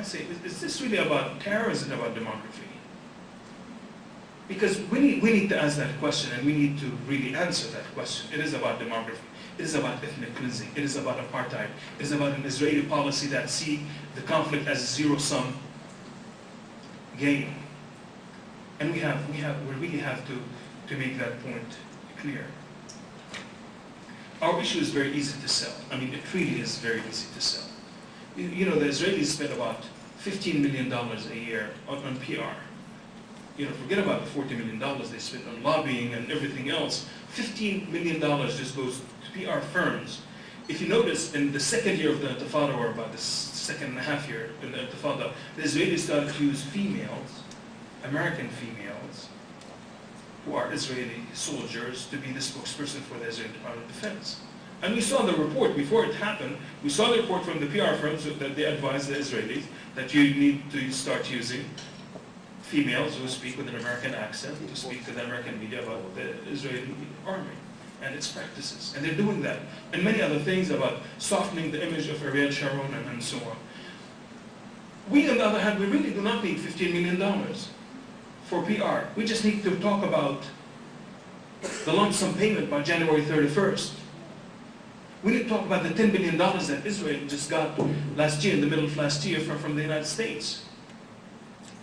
say, is this really about terror or is it about demography? Because we need to ask that question, and we need to really answer that question. It is about demography. It is about ethnic cleansing. It is about apartheid. It is about an Israeli policy that sees the conflict as a zero-sum game. And we really have to make that point clear. Our issue is very easy to sell. I mean, it really is very easy to sell. You know, the Israelis spend about $15 million a year on PR. You know, forget about the $40 million they spend on lobbying and everything else. $15 million just goes to PR firms. If you notice, in the second year of the Intifada, or about the second and a half year in the Intifada, the Israelis started to use females, American females, who are Israeli soldiers, to be the spokesperson for the Israeli Department of Defense. And we saw the report before it happened. We saw the report from the PR firms that they advised the Israelis that you need to start using females who speak with an American accent to speak to the American media about the Israeli army and its practices. And they're doing that. And many other things about softening the image of Ariel Sharon and so on. We, on the other hand, we really do not need $15 million for PR. We just need to talk about the lump sum payment by January 31st. We need to talk about the $10 billion that Israel just got last year, in the middle of last year, from the United States.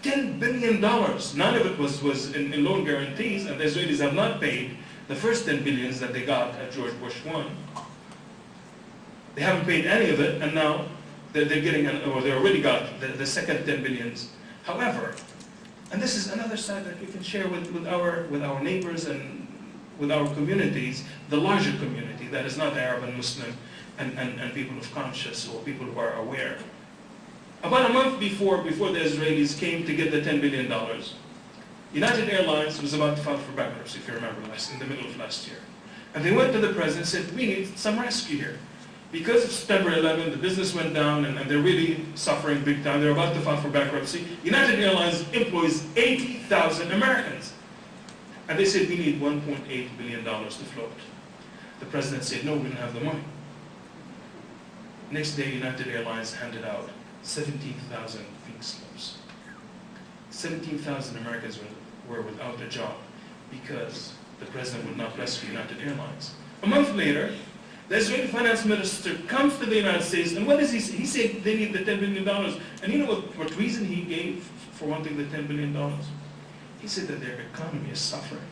$10 billion. None of it was in loan guarantees, and the Israelis have not paid the first $10 billion that they got at George Bush 1. They haven't paid any of it, and now they're getting, or they already got the second $10 billion. However, and this is another side that we can share with our neighbors and with our communities, the larger community that is not Arab and Muslim and people of conscience or people who are aware. About a month before the Israelis came to get the $10 billion, United Airlines was about to file for bankruptcy, if you remember, in the middle of last year. And they went to the president and said, we need some rescue here. Because of September 11, the business went down and they're really suffering big time. They're about to file for bankruptcy. United Airlines employs 80,000 Americans. And they said, we need $1.8 billion to float. The president said, no, we don't have the money. Next day, United Airlines handed out 17,000 pink slips. 17,000 Americans were without a job because the president would not rescue United Airlines. A month later, the Israeli finance minister comes to the United States, and what does he say? He said they need the $10 billion. And you know what reason he gave for wanting the $10 billion? He said that their economy is suffering.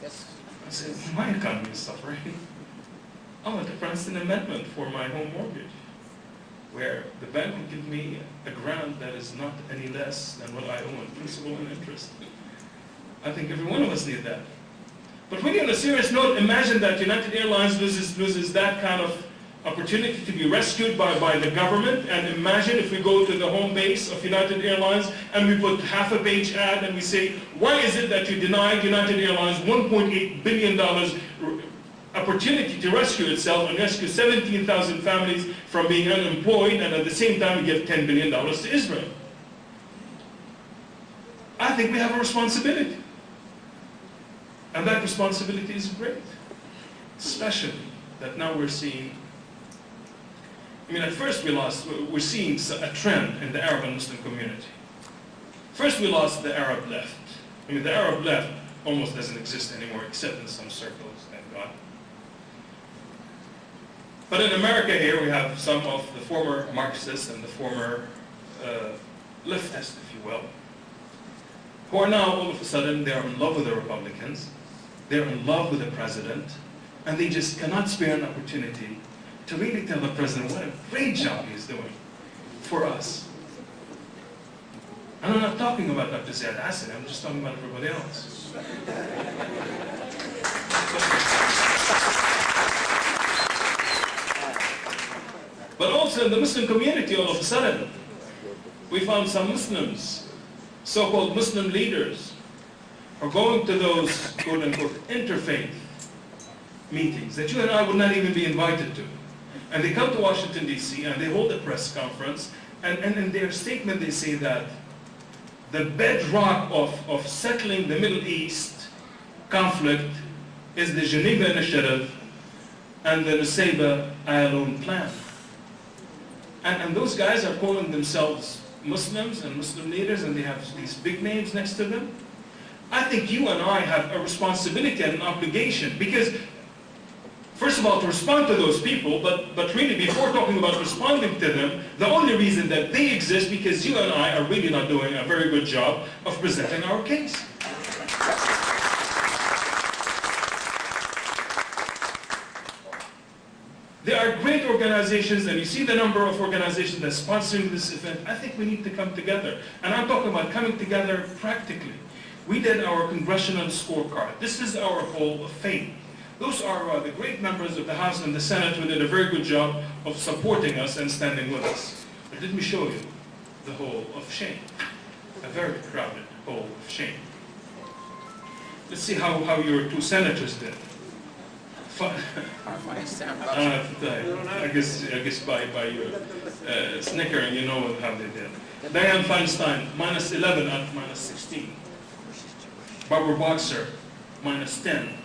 Yes. I said, my economy is suffering. I want to pass an amendment for my home mortgage, where the bank will give me a grant that is not any less than what I owe in principal and interest. I think every one of us need that. But really, on a serious note, imagine that United Airlines loses that kind of opportunity to be rescued by the government, and imagine if we go to the home base of United Airlines and we put half a page ad and we say, why is it that you denied United Airlines $1.8 billion opportunity to rescue itself and rescue 17,000 families from being unemployed, and at the same time you give $10 billion to Israel? I think we have a responsibility. And that responsibility is great. Especially that now we're seeing, I mean, at first we're seeing a trend in the Arab and Muslim community. First we lost the Arab left. I mean, the Arab left almost doesn't exist anymore, except in some circles, thank God. But in America here, we have some of the former Marxists and the former leftists, if you will, who are now all of a sudden, they're in love with the Republicans, they're in love with the president, and they just cannot spare an opportunity to really tell the president what a great job he's doing for us. And I'm not talking about Dr. Ziad Hassan, I'm just talking about everybody else. But also in the Muslim community, all of a sudden, we found some Muslims, so-called Muslim leaders, are going to those quote-unquote interfaith meetings that you and I would not even be invited to. And they come to Washington, D.C., and they hold a press conference, and in their statement they say that the bedrock of settling the Middle East conflict is the Geneva Initiative and the Nusayba Ayalon Plan. And those guys are calling themselves Muslims and Muslim leaders, and they have these big names next to them. I think you and I have a responsibility and an obligation, because first of all, to respond to those people, but really before talking about responding to them, the only reason that they exist because you and I are really not doing a very good job of presenting our case. There are great organizations, and you see the number of organizations that are sponsoring this event. I think we need to come together. And I'm talking about coming together practically. We did our congressional scorecard. This is our hall of fame. Those are the great members of the House and the Senate who did a very good job of supporting us and standing with us. But let me show you the hall of shame. A very crowded hall of shame. Let's see how your two senators did. I guess by your snickering, you know how they did. Dianne Feinstein, -11 out of -16. Barbara Boxer, -10.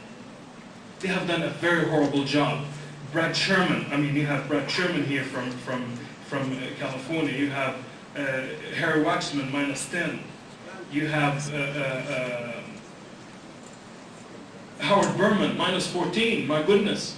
They have done a very horrible job. Brad Sherman, I mean, you have Brad Sherman here from California. You have Harry Waxman, -10. You have Howard Berman, -14, my goodness.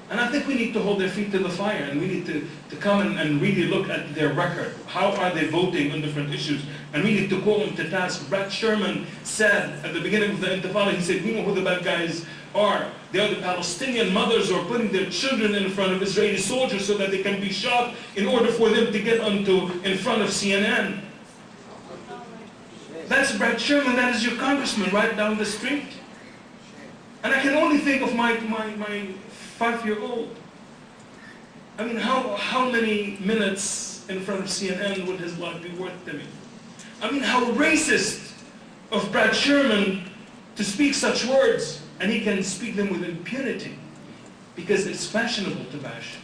And I think we need to hold their feet to the fire, and we need to come and really look at their record. How are they voting on different issues? And we need to call them to task. Brad Sherman said at the beginning of the Intifada, he said, we know who the bad guys are. They are the Palestinian mothers who are putting their children in front of Israeli soldiers so that they can be shot in order for them to get in front of CNN. That's Brad Sherman, that is your congressman right down the street. And I can only think of my 5-year-old. I mean, how many minutes in front of CNN would his life be worth to me? I mean, how racist of Brad Sherman to speak such words, and he can speak them with impunity, because it's fashionable to bash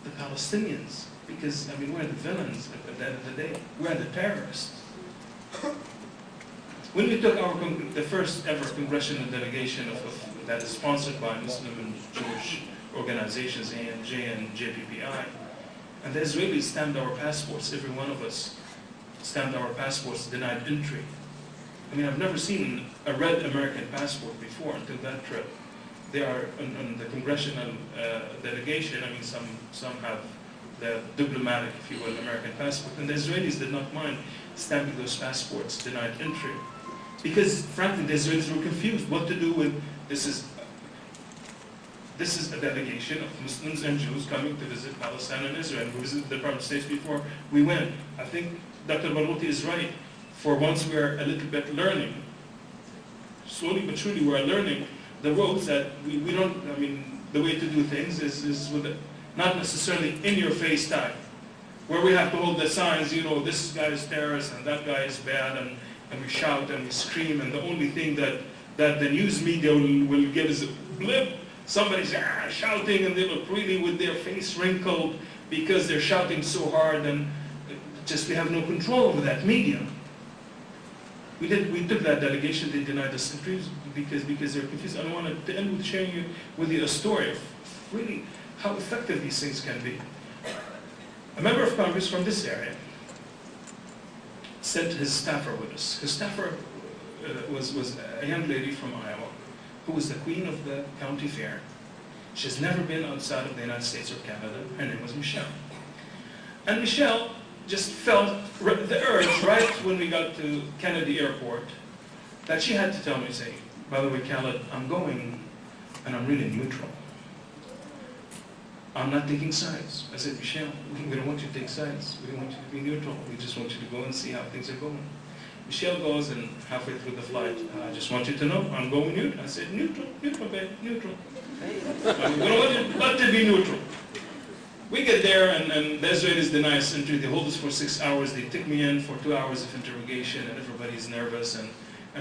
the Palestinians, because, I mean, we're the villains at the end of the day. We're the terrorists. When we took the first ever congressional delegation that is sponsored by Muslim and Jewish organizations, ANJ and JPPI, and the Israelis stamped our passports, every one of us stamped our passports, denied entry. I mean, I've never seen a red American passport before until that trip. They are on the congressional delegation. I mean, some have the diplomatic, if you will, American passport, and the Israelis did not mind stamping those passports, denied entry. Because, frankly, the Israelis were confused what to do with this is a delegation of Muslims and Jews coming to visit Palestine and Israel. We visited the Department of State before we went. I think Dr. Barouti is right. For once we are a little bit learning, slowly but surely we are learning the ropes that we don't, I mean, the way to do things is with not necessarily in-your-face type, where we have to hold the signs, you know, this guy is terrorist and that guy is bad, and we shout and we scream, and the only thing that the news media will give is a blip. Somebody's shouting, and they look really with their face wrinkled because they're shouting so hard, and just we have no control over that media. We took that delegation, they denied us entry because they're confused. And I wanted to end with sharing with you a story of really how effective these things can be. A member of Congress from this area sent his staffer with us. His staffer was a young lady from Iowa who was the queen of the county fair. She's never been outside of the United States or Canada. Her name was Michelle. And Michelle just felt the urge right when we got to Kennedy Airport that she had to tell me, say, by the way, Khaled, I'm going and I'm really neutral. I'm not taking sides. I said, Michelle, we don't want you to take sides. We don't want you to be neutral. We just want you to go and see how things are going. Michelle goes, and halfway through the flight, I just want you to know, I'm going neutral. I said, neutral, babe, neutral. We don't want you not to be neutral. We get there, and the Israelis deny us entry. They hold us for 6 hours. They take me in for 2 hours of interrogation, and everybody's nervous, and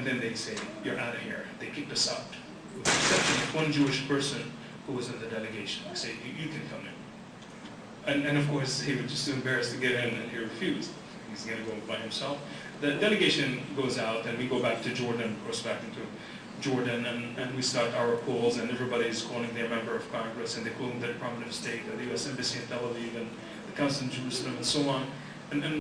then they say, you're out of here. They kicked us out, with the exception of one Jewish person who was in the delegation. They say, you can come in. And of course, he was just too embarrassed to get in, and he refused. He's going to go by himself. The delegation goes out, and we go back to Jordan, cross back into Jordan, and we start our calls, and everybody is calling their member of Congress, and they call them the Department of State, the U.S. Embassy in Tel Aviv, and the council in Jerusalem and so on. And